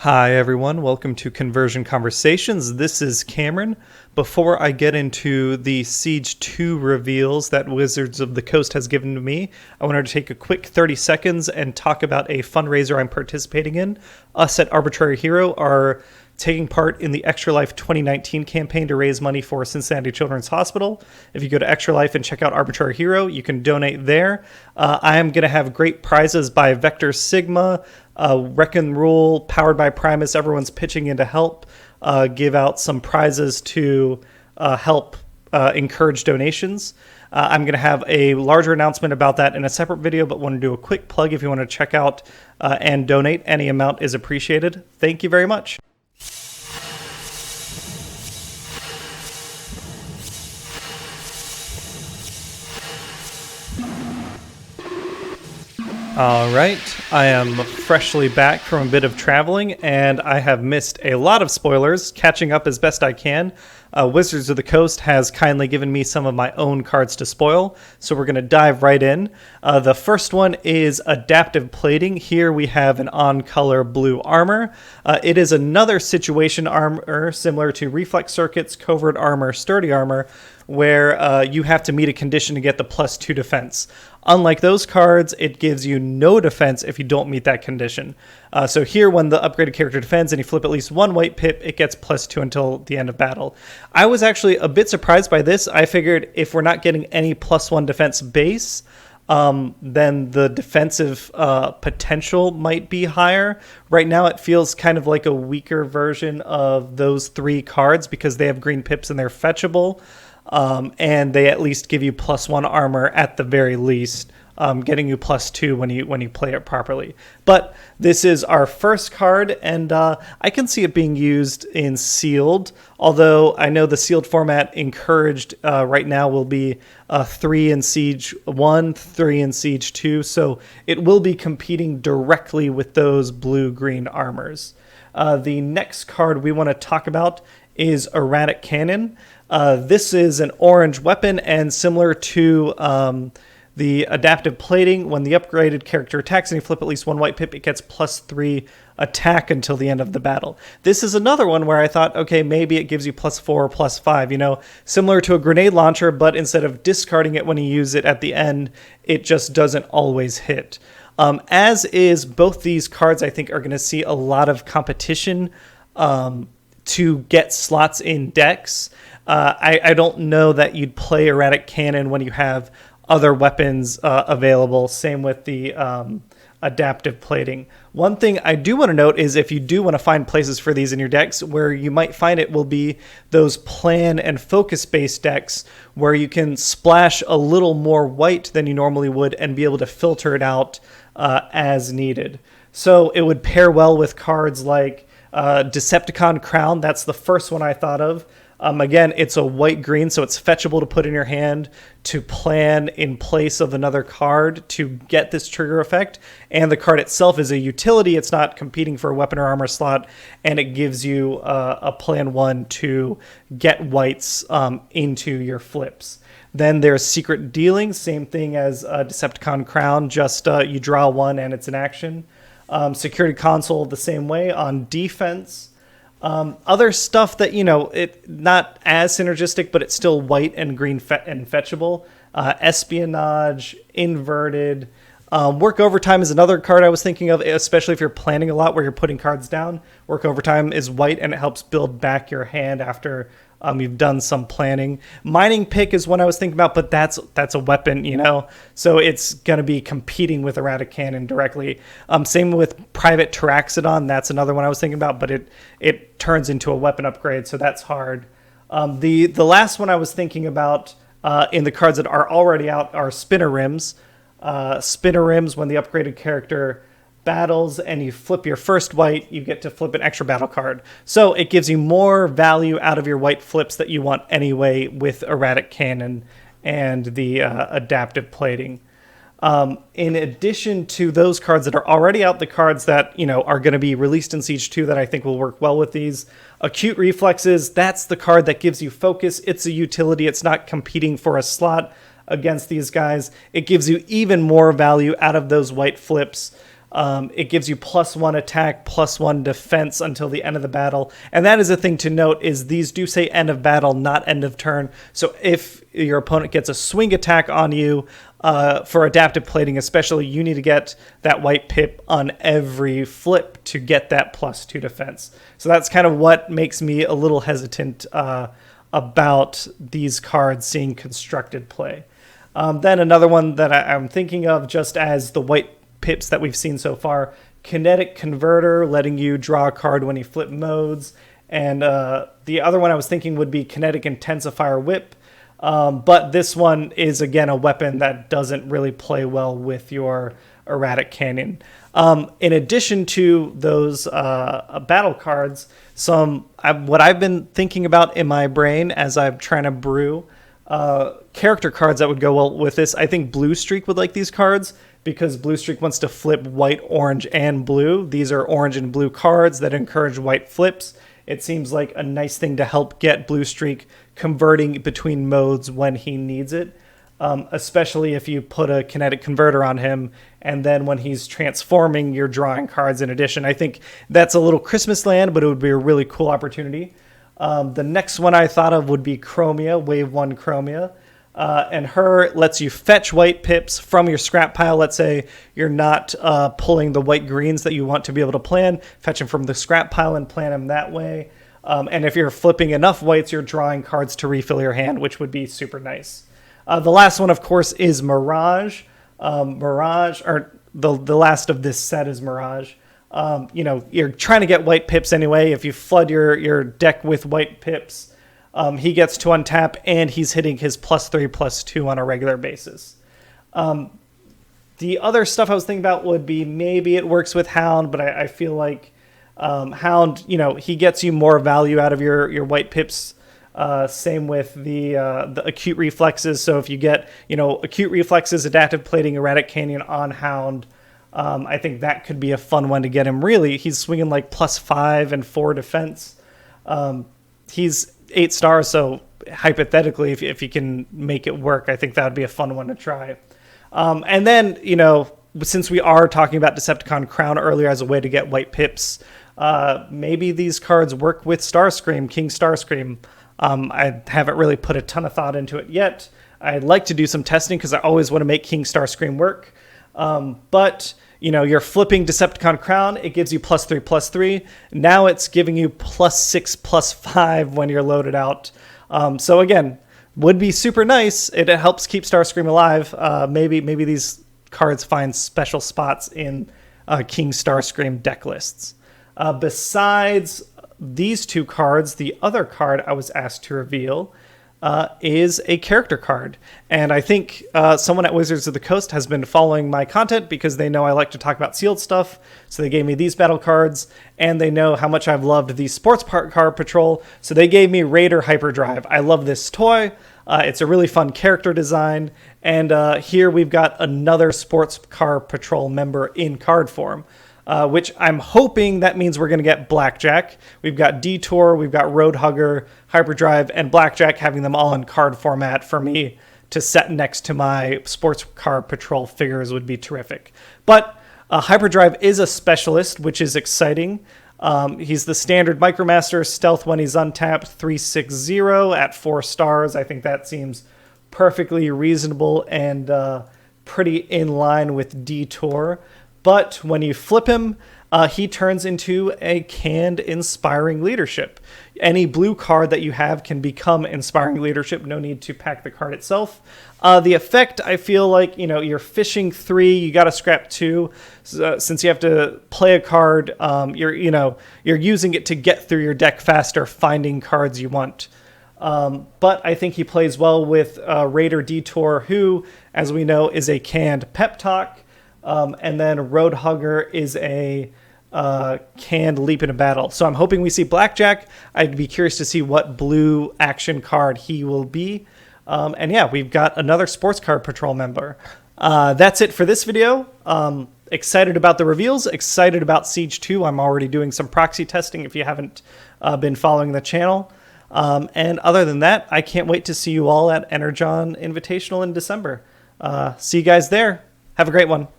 Hi everyone, welcome to Conversion Conversations. This is Cameron. Before I get into the Siege 2 reveals that Wizards of the Coast has given to me, I wanted to take a quick 30 seconds and talk about a fundraiser I'm participating in. Us at Arbitrary Hero are taking part in the Extra Life 2019 campaign to raise money for Cincinnati Children's Hospital. If you go to Extra Life and check out Arbitrary Hero, you can donate there. I am going to have great prizes by Vector Sigma, Reckon Rule, powered by Primus. Everyone's pitching in to help give out some prizes to help encourage donations. I'm going to have a larger announcement about that in a separate video, but want to do a quick plug if you want to check out and donate. Any amount is appreciated. Thank you very much. All right, I am freshly back from a bit of traveling, and I have missed a lot of spoilers, catching up as best I can. Wizards of the Coast has kindly given me some of my own cards to spoil, so we're going to dive right in. The first one is Adaptive Plating. Here we have an on-color blue armor. It is another situation armor similar to Reflex Circuits, Covert Armor, Sturdy Armor, where you have to meet a condition to get the +2 defense. Unlike those cards, it gives you no defense if you don't meet that condition. So here, when the upgraded character defends and you flip at least one white pip, it gets +2 until the end of battle. I was actually a bit surprised by this. I figured if we're not getting any +1 defense base, then the defensive potential might be higher. Right now, it feels kind of like a weaker version of those three cards because they have green pips and they're fetchable. And they at least give you +1 armor at the very least, getting you +2 when you play it properly. But this is our first card, and I can see it being used in sealed, although I know the sealed format encouraged right now will be 3 in Siege 1, 3 in Siege 2, so it will be competing directly with those blue-green armors. The next card we want to talk about is Erratic Cannon. This is an orange weapon, and similar to the Adaptive Plating, when the upgraded character attacks and you flip at least one white pip, it gets +3 attack until the end of the battle. This is another one where I thought, okay, maybe it gives you +4 or +5, similar to a grenade launcher, but instead of discarding it when you use it at the end, it just doesn't always hit. As is, both these cards I think are going to see a lot of competition to get slots in decks. I don't know that you'd play Erratic Cannon when you have other weapons available. Same with the Adaptive Plating. One thing I do want to note is if you do want to find places for these in your decks, where you might find it will be those plan and focus-based decks where you can splash a little more white than you normally would and be able to filter it out as needed. So it would pair well with cards like Decepticon Crown. That's the first one I thought of. Again, it's a white-green, so it's fetchable to put in your hand to plan in place of another card to get this trigger effect. And the card itself is a utility. It's not competing for a weapon or armor slot, and it gives you a plan 1 to get whites into your flips. Then there's Secret Dealing, same thing as Decepticon Crown, just you draw 1 and it's an action. Security Console the same way on defense. Other stuff that, it not as synergistic, but it's still white and green and fetchable. Espionage, Inverted. Work Overtime is another card I was thinking of, especially if you're planning a lot where you're putting cards down. Work Overtime is white and it helps build back your hand after you've done some planning. Mining Pick is one I was thinking about, but that's a weapon, so it's going to be competing with Erratic Cannon directly. Same with Private Taraxodon. That's another one I was thinking about, but it turns into a weapon upgrade, so that's hard. The last one I was thinking about in the cards that are already out are Spinner Rims. Spinner Rims, when the upgraded character battles and you flip your first white, you get to flip an extra battle card. So it gives you more value out of your white flips that you want anyway with Erratic Cannon and the Adaptive Plating. In addition to those cards that are already out, the cards that are going to be released in Siege 2 that I think will work well with these. Acute Reflexes, that's the card that gives you focus. It's a utility. It's not competing for a slot against these guys. It gives you even more value out of those white flips. It gives you +1 attack, +1 defense until the end of the battle. And that is a thing to note, is these do say end of battle, not end of turn. So if your opponent gets a swing attack on you, for adaptive plating especially, you need to get that white pip on every flip to get that +2 defense. So that's kind of what makes me a little hesitant about these cards seeing constructed play. Then another one that I'm thinking of, just as the white pips that we've seen so far, Kinetic Converter, letting you draw a card when you flip modes. And the other one I was thinking would be Kinetic Intensifier Whip. But this one is, again, a weapon that doesn't really play well with your Erratic Canyon. In addition to those battle cards, what I've been thinking about in my brain as I'm trying to brew character cards that would go well with this, I think Blue Streak would like these cards, because Blue Streak wants to flip white, orange, and blue. These are orange and blue cards that encourage white flips. It seems like a nice thing to help get Blue Streak converting between modes when he needs it, especially if you put a Kinetic Converter on him, and then when he's transforming, you're drawing cards in addition. I think that's a little Christmas land, but it would be a really cool opportunity. The next one I thought of would be Chromia, Wave 1 Chromia. And her lets you fetch white pips from your scrap pile. Let's say you're not pulling the white greens that you want to be able to plan. Fetch them from the scrap pile and plan them that way. And if you're flipping enough whites, you're drawing cards to refill your hand, which would be super nice. The last one, of course, is Mirage. Or the last of this set is Mirage. You're trying to get white pips anyway. If you flood your deck with white pips, he gets to untap, and he's hitting his +3/+2 on a regular basis. The other stuff I was thinking about would be maybe it works with Hound, but I feel like Hound, he gets you more value out of your white pips. Same with the acute reflexes. So if you get acute reflexes, adaptive plating, Erratic Canyon on Hound, I think that could be a fun one to get him. Really, he's swinging like +5 and 4 defense. He's 8 stars, so hypothetically, if you can make it work, I think that would be a fun one to try. And then, since we are talking about Decepticon Crown earlier as a way to get white pips, maybe these cards work with Starscream, King Starscream. I haven't really put a ton of thought into it yet. I'd like to do some testing because I always want to make King Starscream work. But you're flipping Decepticon Crown. It gives you +3/+3. Now it's giving you +6/+5 when you're loaded out. So again, would be super nice. It helps keep Starscream alive. Maybe these cards find special spots in King Starscream deck lists. Besides these two cards, the other card I was asked to reveal is a character card. And I think someone at Wizards of the Coast has been following my content because they know I like to talk about sealed stuff. So they gave me these battle cards, and they know how much I've loved the Sports Car Patrol. So they gave me Raider Hyperdrive. I love this toy. It's a really fun character design. And here we've got another Sports Car Patrol member in card form. Which I'm hoping that means we're going to get Blackjack. We've got Detour, we've got Roadhugger, Hyperdrive, and Blackjack, having them all in card format for me to set next to my Sports Car Patrol figures would be terrific. But Hyperdrive is a specialist, which is exciting. He's the standard Micromaster, stealth when he's untapped, 3/6/0 at 4 stars. I think that seems perfectly reasonable and pretty in line with Detour. But when you flip him, he turns into a canned Inspiring Leadership. Any blue card that you have can become Inspiring Leadership. No need to pack the card itself. The effect, I feel like, you're fishing 3, you got to scrap 2. Since you have to play a card, you're using it to get through your deck faster, finding cards you want. But I think he plays well with Raider Detour, who, as we know, is a canned Pep Talk. And then Roadhugger is a canned Leap into Battle. So I'm hoping we see Blackjack. I'd be curious to see what blue action card he will be. And yeah, we've got another Sports Card Patrol member. That's it for this video. Excited about the reveals. Excited about Siege 2. I'm already doing some proxy testing if you haven't been following the channel. And other than that, I can't wait to see you all at Energon Invitational in December. See you guys there. Have a great one.